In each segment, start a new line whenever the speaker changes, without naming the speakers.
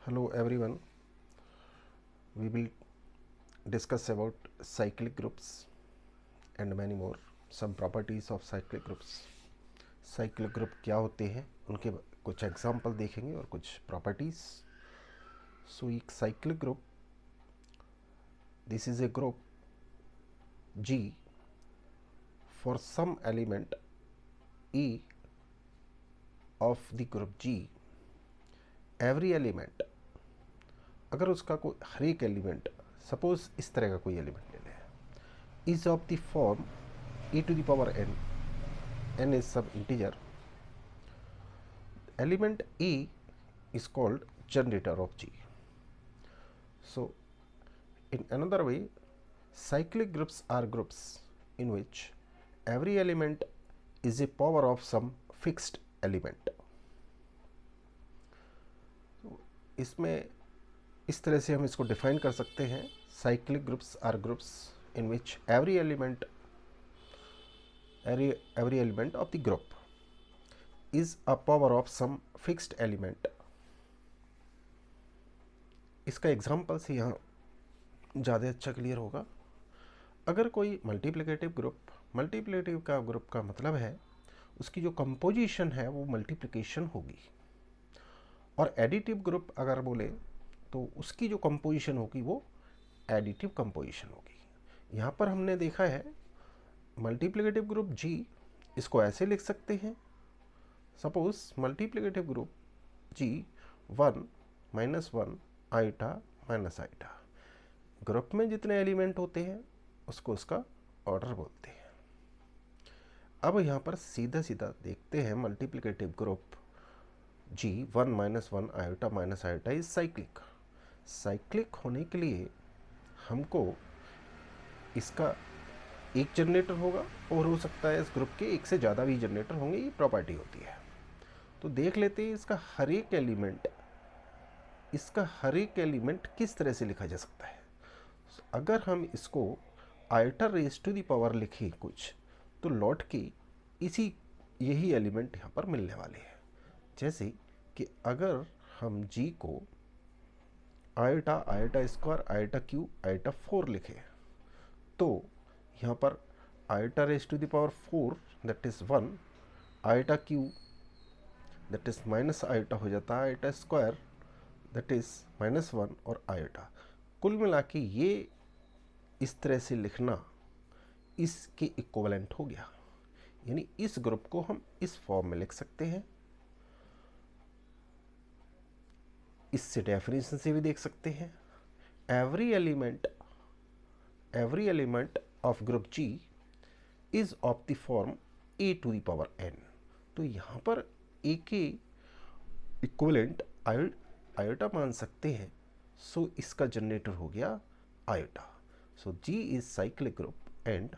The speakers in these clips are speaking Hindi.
Hello everyone, we will discuss about cyclic groups and many more, some properties of cyclic groups. cyclic group क्या होते हैं उनके कुछ एग्जाम्पल देखेंगे और कुछ प्रॉपर्टीज. सो एक cyclic group, this is a group G for some element E of the group G. every element, अगर उसका कोई हर एक एलिमेंट, सपोज इस तरह का कोई एलिमेंट ले लें, is of the form e to the power n, n is some integer, element E is called generator of G. So in another way, cyclic groups are groups in which every element is a power of some fixed element. so, इसमें इस तरह से हम इसको डिफाइन कर सकते हैं. cyclic groups are groups in which every element of the group is a power of some fixed element. इसका एग्जाम्पल से यहाँ ज़्यादा अच्छा क्लियर होगा. अगर कोई मल्टीप्लिकेटिव ग्रुप का मतलब है उसकी जो कंपोजिशन है वो मल्टीप्लिकेशन होगी, और एडिटिव ग्रुप अगर बोले तो उसकी जो कंपोजिशन होगी वो एडिटिव कंपोजिशन होगी. यहाँ पर हमने देखा है मल्टीप्लिकेटिव ग्रुप G, इसको ऐसे लिख सकते हैं. Suppose multiplicative group G 1 minus 1 iota minus iota, group में जितने एलिमेंट होते हैं उसको उसका ऑर्डर बोलते हैं. अब यहाँ पर सीधा सीधा देखते हैं multiplicative group G 1 minus 1 iota minus iota is cyclic. Cyclic होने के लिए हमको इसका एक जनरेटर होगा, और हो सकता है इस ग्रुप के एक से ज़्यादा भी जनरेटर होंगे, ये प्रॉपर्टी होती है. तो देख लेते हैं इसका हर एक एलिमेंट किस तरह से लिखा जा सकता है. अगर हम इसको iota raise to the power लिखें कुछ, तो लौट के यही एलिमेंट यहाँ पर मिलने वाले हैं. जैसे कि अगर हम G को iota square iota cube iota 4 लिखें, तो यहाँ पर iota raise to the power 4 that is 1, iota cube that is minus iota हो जाता है, iota square that is minus 1 और आइटा. कुल मिला के ये इस तरह से लिखना इसके इक्विवेलेंट हो गया. यानी इस ग्रुप को हम इस फॉर्म में लिख सकते हैं. इससे डेफिनेशन से भी देख सकते हैं, every element of group G is of the form a to the power n. तो यहाँ पर a के इक्विवेलेंट आयोटा मान सकते हैं. सो इसका जनरेटर हो गया iota. So G is cyclic group and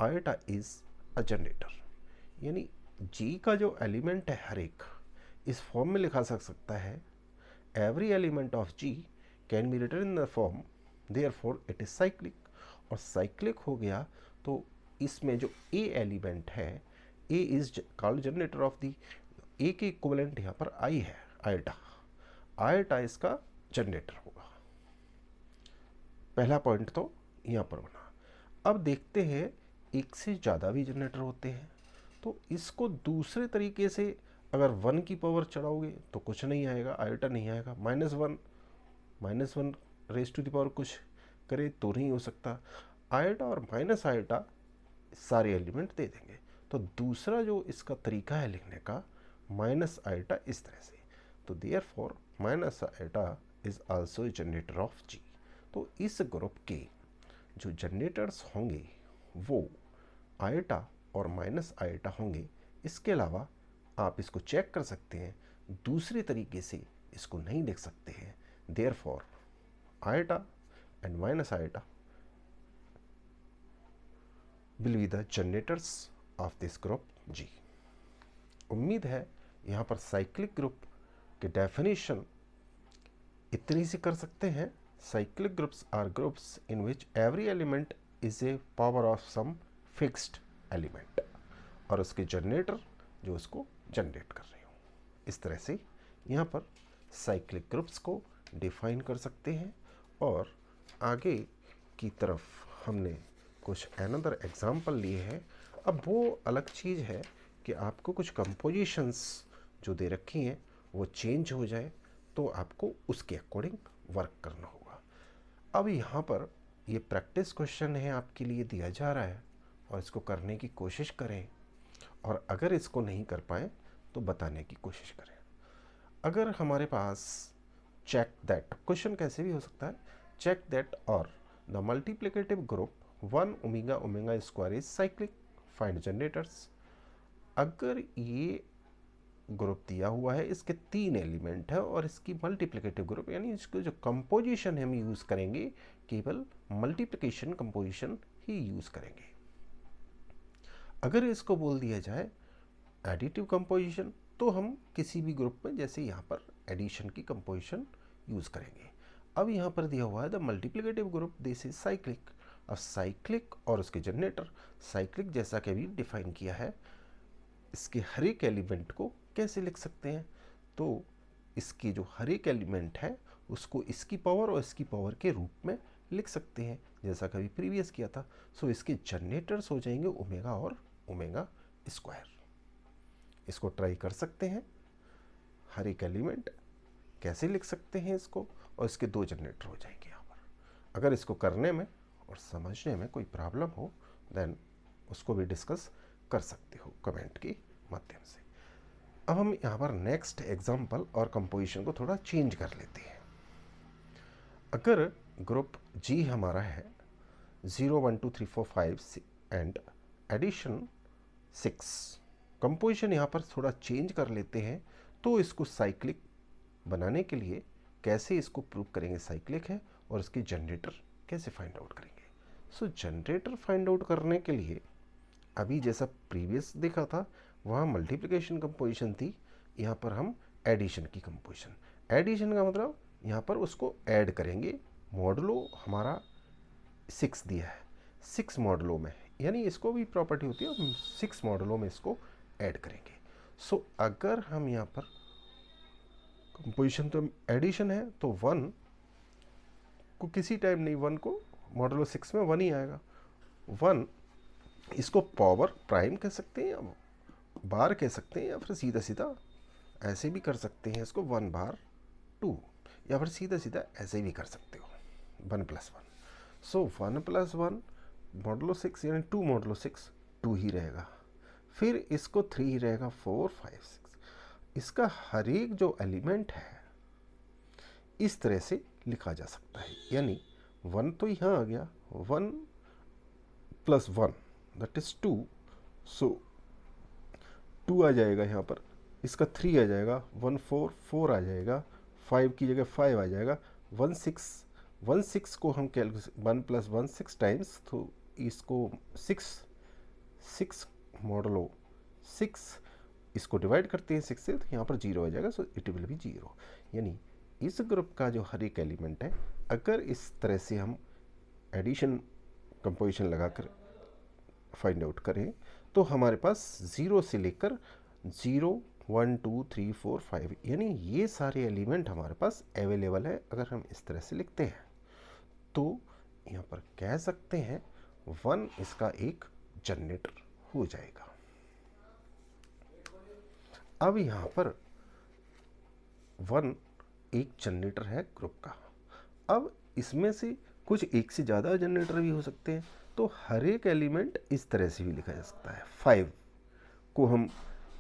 iota is a generator. यानी G का जो एलिमेंट है हर एक, इस फॉर्म में लिखा सकता है, every element of G can be written in the form therefore it is cyclic. और साइक्लिक हो गया तो इसमें जो A एलिमेंट है, A is called generator of the, A के इक्विवेलेंट यहाँ पर I है, आइटा इसका जनरेटर होगा. पहला पॉइंट तो यहाँ पर बना. अब देखते हैं एक से ज़्यादा भी जनरेटर होते हैं, तो इसको दूसरे तरीके से अगर 1 की पावर चढ़ाओगे तो कुछ नहीं आएगा, आइटा नहीं आएगा. Minus one raise to the power कुछ करे तो नहीं हो सकता. आइटा और माइनस आइटा सारे एलिमेंट दे देंगे. तो दूसरा जो इसका तरीका है लिखने का, माइनस आइटा इस तरह से. तो therefore minus iota is also generator of G. तो इस ग्रुप के जो जनरेटर्स होंगे वो आइटा और माइनस आइटा होंगे. इसके अलावा आप इसको चेक कर सकते हैं, दूसरे तरीके से इसको नहीं लिख सकते हैं. Therefore iota and minus iota will be the generators of this group G. उम्मीद है यहाँ पर साइक्लिक ग्रुप के डेफिनेशन इतनी सी कर सकते हैं. Cyclic groups are groups in which every element is a power of some fixed element, और उसके जनरेटर जो उसको जनरेट कर रहे हो. इस तरह से यहाँ पर साइक्लिक ग्रुप्स को डिफाइन कर सकते हैं। और आगे की तरफ हमने कुछ अनदर एग्जाम्पल लिए हैं। अब वो अलग चीज़ है कि आपको कुछ कंपोजिशंस जो दे रखी हैं वो चेंज हो जाए तो आपको उसके अकॉर्डिंग वर्क करना होगा। अब यहाँ पर ये प्रैक्टिस क्वेश्चन है आपके लिए दिया जा रहा है और इसको करने की कोशिश करें, और अगर इसको नहीं कर पाए तो बताने की कोशिश करें। अगर हमारे पास चेक दैट क्वेश्चन कैसे भी हो सकता है, चेक दैट और the multiplicative group 1 omega omega square is cyclic, find generators. अगर ये ग्रुप दिया हुआ है, इसके 3 एलिमेंट है और इसकी मल्टीप्लिकेटिव ग्रुप यानी इसको जो कंपोजिशन हम यूज़ करेंगे केवल मल्टीप्लिकेशन कंपोजिशन ही यूज़ करेंगे। अगर इसको बोल दिया जाए एडिटिव कंपोजिशन तो हम किसी भी ग्रुप में जैसे यहाँ पर एडिशन की कंपोजिशन यूज़ करेंगे। अब यहाँ पर दिया हुआ है the multiplicative group this is cyclic. अब साइक्लिक और उसके जनरेटर, साइक्लिक जैसा कि अभी डिफाइन किया है, इसके हर एक एलिमेंट को कैसे लिख सकते हैं, तो इसके जो हर एक एलिमेंट है उसको इसकी पावर और इसकी पावर के रूप में लिख सकते हैं जैसा कभी प्रीवियस किया था। सो इसके जनरेटर्स हो जाएंगे ओमेगा और ओमेगा स्क्वायर। इसको ट्राई कर सकते हैं, हर एक एलिमेंट कैसे लिख सकते हैं इसको, और इसके 2 जनरेटर हो जाएंगे यहाँ पर। अगर इसको करने में और समझने में कोई प्रॉब्लम हो देन उसको भी डिस्कस कर सकते हो कमेंट के माध्यम से। अब हम यहाँ पर नेक्स्ट एग्जांपल और कंपोजिशन को थोड़ा चेंज कर लेते हैं। अगर ग्रुप जी हमारा है 0 1 2 3 4 5 एंड एडिशन 6, कंपोजिशन यहाँ पर थोड़ा चेंज कर लेते हैं। तो इसको साइक्लिक बनाने के लिए कैसे इसको प्रूव करेंगे साइक्लिक है, और इसके जनरेटर कैसे फाइंड आउट करेंगे। सो जनरेटर फाइंड आउट करने के लिए अभी जैसा प्रीवियस देखा था वहाँ मल्टीप्लिकेशन कंपोजिशन थी, यहाँ पर हम एडिशन की कंपोजिशन। एडिशन का मतलब यहाँ पर उसको ऐड करेंगे। मॉडुलो हमारा 6 दिया है, 6 मॉडुलो में, यानी इसको भी प्रॉपर्टी होती है, हम 6 मॉडुलो में इसको ऐड करेंगे। सो अगर हम यहाँ पर कंपोजिशन तो एडिशन है तो 1 को किसी टाइम नहीं, 1 को मॉडुलो 6 में 1 ही आएगा। 1 इसको पावर प्राइम कह सकते हैं या बार कह सकते हैं, या फिर सीधा सीधा ऐसे भी कर सकते हैं इसको 1 बार 2, या फिर सीधा सीधा ऐसे भी कर सकते हो 1 + 1। सो 1 + 1 मॉडुलो 6 यानी 2 मॉडुलो 6 2 ही रहेगा, फिर इसको 3 ही रहेगा 4 5 6। इसका हर एक जो एलिमेंट है इस तरह से लिखा जा सकता है, यानी 1 तो यहाँ आ गया, 1 + 1 दैट इज 2, सो 2 आ जाएगा यहाँ पर, इसका 3 आ जाएगा, 1 4 4 आ जाएगा, 5 की जगह 5 आ जाएगा, 1 6 को हम 1 + 1 6 टाइम्स, तो इसको 6 मॉडुलो 6 इसको डिवाइड करते हैं 6 से, तो यहाँ पर 0 आ जाएगा। सो इट विल बी 0, यानी इस ग्रुप का जो हर एक एलिमेंट है अगर इस तरह से हम एडिशन कंपोजिशन लगाकर फाइंड आउट करें तो हमारे पास 0 से लेकर 0 1 2 3 4 5 यानी ये सारे एलिमेंट हमारे पास अवेलेबल है। अगर हम इस तरह से लिखते हैं तो यहाँ पर कह सकते हैं 1 इसका एक जनरेटर हो जाएगा। अब यहाँ पर 1 एक जनरेटर है ग्रुप का। अब इसमें से कुछ एक से ज़्यादा जनरेटर भी हो सकते हैं, तो हर एक एलिमेंट इस तरह से भी लिखा जा सकता है। 5 को हम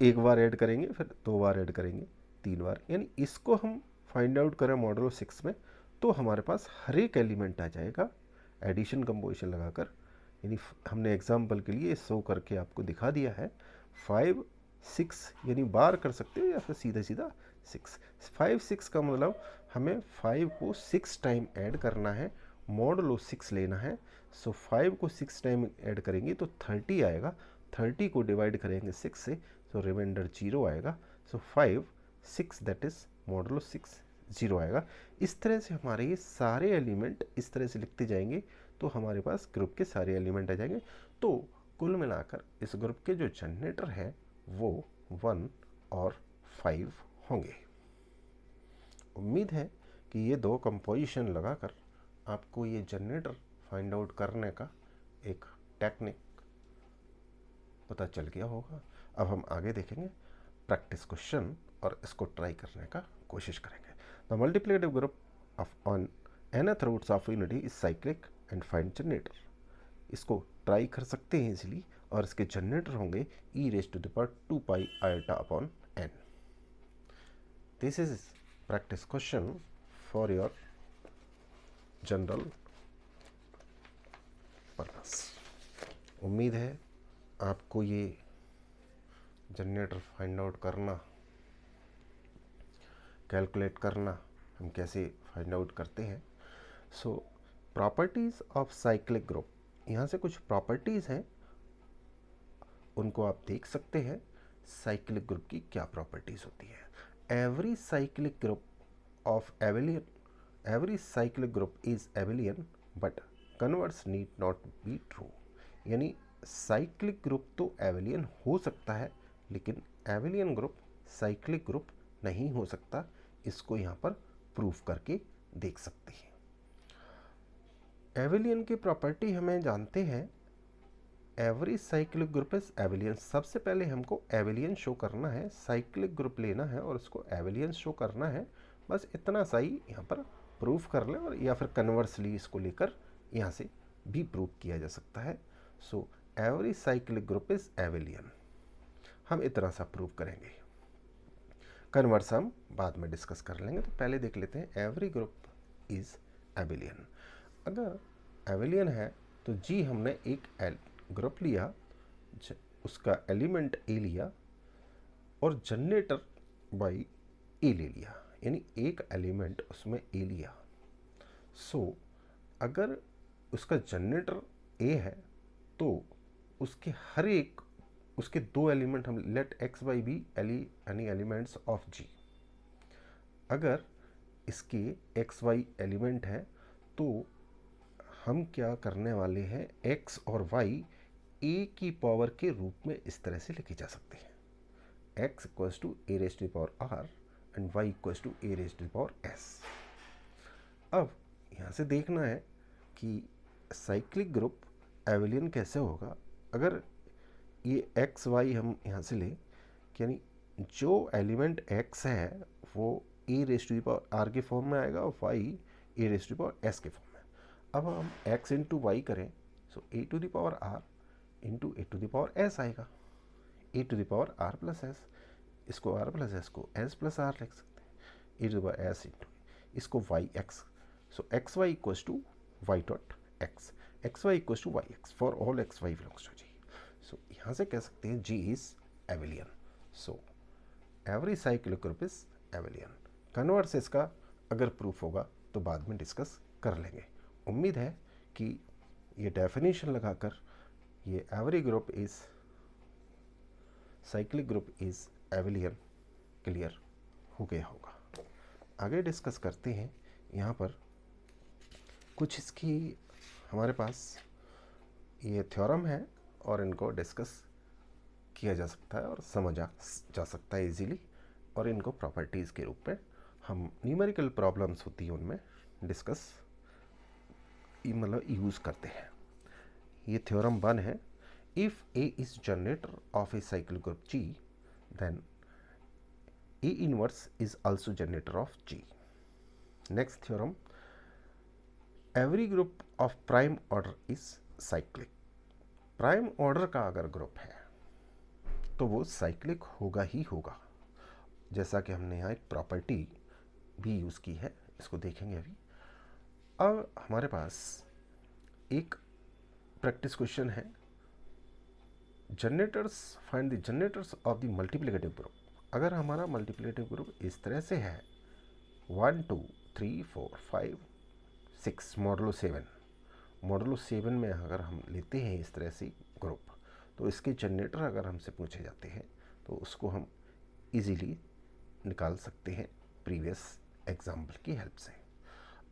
एक बार ऐड करेंगे, फिर 2 बार ऐड करेंगे, 3 बार, यानी इसको हम फाइंड आउट करें मॉडुलो 6 में तो हमारे पास हर एक एलिमेंट आ जाएगा एडिशन कंपोजिशन लगाकर। यानी हमने एग्जाम्पल के लिए शो करके आपको दिखा दिया है 5 6, यानी बार कर सकते हो या फिर सीधा सीधा 6। 5 6 का मतलब हमें 5 को 6 टाइम ऐड करना है, मॉडुलो 6 लेना है। सो 5 को 6 टाइम ऐड करेंगे तो 30 आएगा, 30 को डिवाइड करेंगे 6 से, सो रिमाइंडर 0 आएगा। सो 5 6 दैट इज मॉडुलो 6 0 आएगा। इस तरह से हमारे ये सारे एलिमेंट इस तरह से लिखते जाएंगे तो हमारे पास ग्रुप के सारे एलिमेंट आ जाएंगे। तो कुल मिलाकर इस ग्रुप के जो जनरेटर है वो 1 और 5 होंगे। उम्मीद है कि ये दो कंपोजिशन लगाकर आपको ये जनरेटर फाइंड आउट करने का एक टेक्निक पता चल गया होगा। अब हम आगे देखेंगे प्रैक्टिस क्वेश्चन और इसको ट्राई करने का कोशिश करेंगे। The multiplicative group of on nth roots of unity is cyclic and find generator. इसको ट्राई कर सकते हैं इजीली, और इसके जनरेटर होंगे e⁻² pi iota upon n। This is practice question for your general purpose. उम्मीद है आपको ये जनरेटर फाइंड आउट करना, कैलकुलेट करना हम कैसे फाइंड आउट करते हैं। So properties of cyclic group, यहाँ से कुछ प्रॉपर्टीज़ हैं उनको आप देख सकते हैं। साइक्लिक ग्रुप की क्या प्रॉपर्टीज़ होती है। Every cyclic group of एबिलियन, every cyclic group is एबिलियन but converse need not be true. यानी साइक्लिक ग्रुप तो एबिलियन हो सकता है, लेकिन एबिलियन ग्रुप साइक्लिक ग्रुप नहीं हो सकता। इसको यहाँ पर प्रूफ करके देख सकते हैं। एबिलियन की प्रॉपर्टी हमें जानते हैं, एवरी साइक्लिक ग्रुप इज एबिलियन। सबसे पहले हमको एबिलियन शो करना है, साइक्लिक ग्रुप लेना है और उसको एबिलियन शो करना है। बस इतना सा ही यहाँ पर प्रूफ कर ले, और या फिर कन्वर्सली इसको लेकर यहाँ से भी प्रूफ किया जा सकता है। सो एवरी साइक्लिक ग्रुप इज एबिलियन, हम इतना सा प्रूव करेंगे। कन्वर्स हम बाद में डिस्कस कर लेंगे। तो पहले देख लेते हैं एवरी ग्रुप इज एबिलियन। अगर एबिलियन है तो जी हमने एक ग्रुप लिया, उसका एलिमेंट ए लिया और जनरेटर बाई ए ले लिया, यानी एक एलिमेंट उसमें ए लिया। सो अगर उसका जनरेटर ए है तो उसके हर एक, उसके दो एलिमेंट हम let x y be any elements of G. अगर इसके एक्स वाई एलिमेंट है तो हम क्या करने वाले हैं, एक्स और वाई ए की पावर के रूप में इस तरह से लिखे जा सकते हैं। X equals to a raise to the power r and y equals to a raise to the power s. अब यहाँ से देखना है कि साइक्लिक ग्रुप एबिलियन कैसे होगा। अगर ये एक्स वाई हम यहाँ से लें, यानी जो एलिमेंट एक्स है वो a raise to the power r के फॉर्म में आएगा और y a raise to the power s के फॉर्म में। अब हम एक्स इंटू वाई करें, so a to the power r into a to the power s आएगा, a to the power r plus s. इसको आर प्लस एस को एस प्लस आर लिख सकते हैं, a to the power s into इसको Y x. So x y equals to y dot x, x y equals to y x for all x y belongs to G. So यहाँ से कह सकते हैं G is abelian. So every cyclic group is abelian. Converse इसका अगर प्रूफ होगा तो बाद में डिस्कस कर लेंगे। उम्मीद है कि ये डेफिनेशन लगाकर ये every group is cyclic group is एबिलियन clear हो गया होगा। आगे डिस्कस करते हैं। यहाँ पर कुछ इसकी हमारे पास ये थ्योरम है और इनको डिस्कस किया जा सकता है और समझा जा सकता है इजीली, और इनको प्रॉपर्टीज़ के रूप में हम न्यूमेरिकल प्रॉब्लम्स होती हैं उनमें डिस्कस मतलब यूज़ करते हैं। ये थ्योरम 1 है, if a is generator of a cyclic group G then a inverse is also generator of G. Next theorem, every group of prime order is cyclic. Prime order का अगर ग्रुप है तो वो साइक्लिक होगा ही होगा, जैसा कि हमने यहाँ एक प्रॉपर्टी भी यूज़ की है, इसको देखेंगे अभी। अब हमारे पास एक प्रैक्टिस क्वेश्चन है, generators find the generators of the multiplicative group. अगर हमारा मल्टीप्लिकेटिव ग्रुप इस तरह से है 1 2 3 4 5 6 मॉडुलो 7, मॉडुलो 7 में अगर हम लेते हैं इस तरह से ग्रुप, तो इसके जनरेटर अगर हमसे पूछे जाते हैं तो उसको हम इजीली निकाल सकते हैं प्रीवियस एग्जाम्पल की हेल्प से।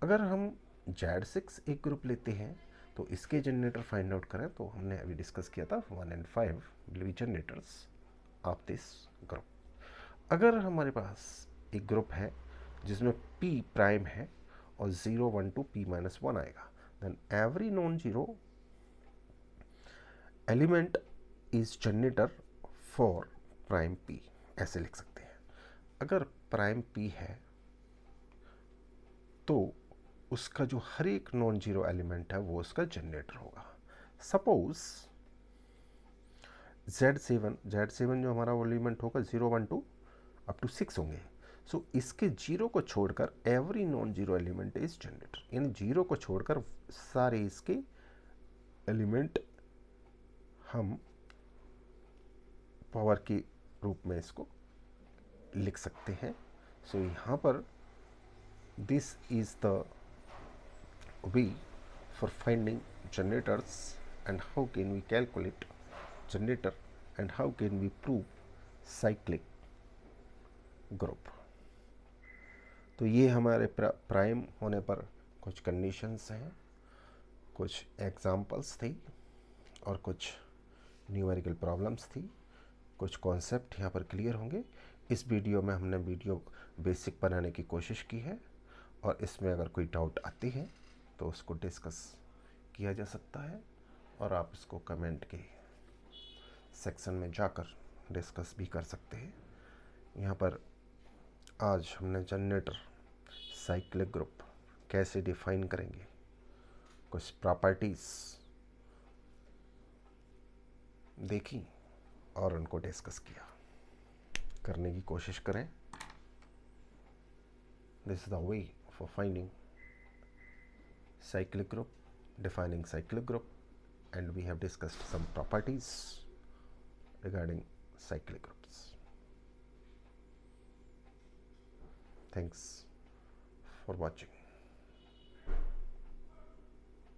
अगर हम Z6 एक ग्रुप लेते हैं तो इसके जनरेटर फाइंड आउट करें तो हमने अभी डिस्कस किया था 1 and 5 will be generators of this group. अगर हमारे पास एक ग्रुप है जिसमें p प्राइम है और 0 1 2 p माइनस 1 आएगा, then every non zero element is generator for prime p, ऐसे लिख सकते हैं। अगर प्राइम p है तो उसका जो हर एक नॉन जीरो एलिमेंट है वो उसका जनरेटर होगा। सपोज Z7 जो हमारा वो एलिमेंट होगा 0 1 2 अप टू 6 होंगे। सो इसके जीरो को छोड़कर every non zero element is generator, यानी जीरो को छोड़कर सारे इसके एलिमेंट हम पावर के रूप में इसको लिख सकते हैं। सो यहाँ पर this is the way for finding generators and how can we calculate generator and how can we prove cyclic group. तो ये हमारे प्राइम होने पर कुछ कंडीशंस हैं, कुछ एग्जांपल्स थी और कुछ न्यूमेरिकल प्रॉब्लम्स थी, कुछ कॉन्सेप्ट यहाँ पर क्लियर होंगे। इस वीडियो में हमने वीडियो बेसिक बनाने की कोशिश की है और इसमें अगर कोई डाउट आती है तो उसको डिस्कस किया जा सकता है और आप इसको कमेंट के सेक्शन में जाकर डिस्कस भी कर सकते हैं। यहाँ पर आज हमने जनरेटर साइक्लिक ग्रुप कैसे डिफाइन करेंगे, कुछ प्रॉपर्टीज़ देखी और उनको डिस्कस किया, करने की कोशिश करें। This is the way for finding cyclic group, defining cyclic group, and we have discussed some properties regarding cyclic groups. Thanks for watching.